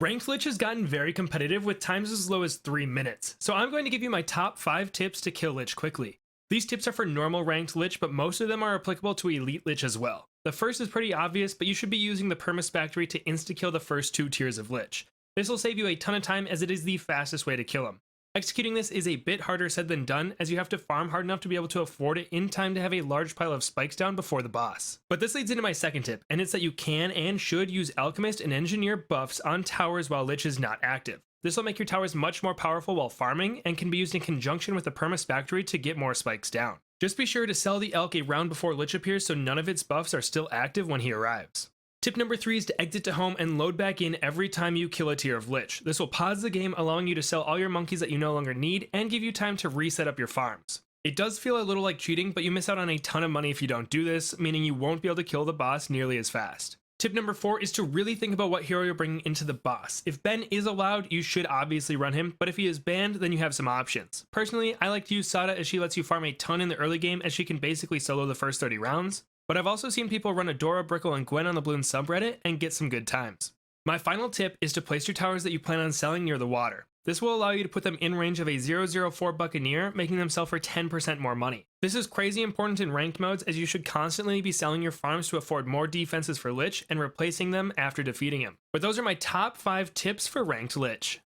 Ranked Lych has gotten very competitive with times as low as 3 minutes, so I'm going to give you my top 5 tips to kill Lich quickly. These tips are for normal ranked Lich, but most of them are applicable to elite Lich as well. The first is pretty obvious, but you should be using the Permus Factory to insta-kill the first 2 tiers of Lich. This will save you a ton of time as it is the fastest way to kill him. Executing this is a bit harder said than done, as you have to farm hard enough to be able to afford it in time to have a large pile of spikes down before the boss. But this leads into my second tip, and it's that you can and should use Alchemist and Engineer buffs on towers while Lich is not active. This will make your towers much more powerful while farming, and can be used in conjunction with the Permus Factory to get more spikes down. Just be sure to sell the Elk a round before Lich appears so none of its buffs are still active when he arrives. Tip number 3 is to exit to home and load back in every time you kill a tier of Lich. This will pause the game, allowing you to sell all your monkeys that you no longer need and give you time to reset up your farms. It does feel a little like cheating, but you miss out on a ton of money if you don't do this, meaning you won't be able to kill the boss nearly as fast. Tip number 4 is to really think about what hero you're bringing into the boss. If Ben is allowed, you should obviously run him, but if he is banned, then you have some options. Personally, I like to use Sada as she lets you farm a ton in the early game, as she can basically solo the first 30 rounds. But I've also seen people run Adora, Brickle, and Gwen on the Bloon subreddit and get some good times. My final tip is to place your towers that you plan on selling near the water. This will allow you to put them in range of a 004 Buccaneer, making them sell for 10% more money. This is crazy important in ranked modes, as you should constantly be selling your farms to afford more defenses for Lich and replacing them after defeating him. But those are my top 5 tips for ranked Lich.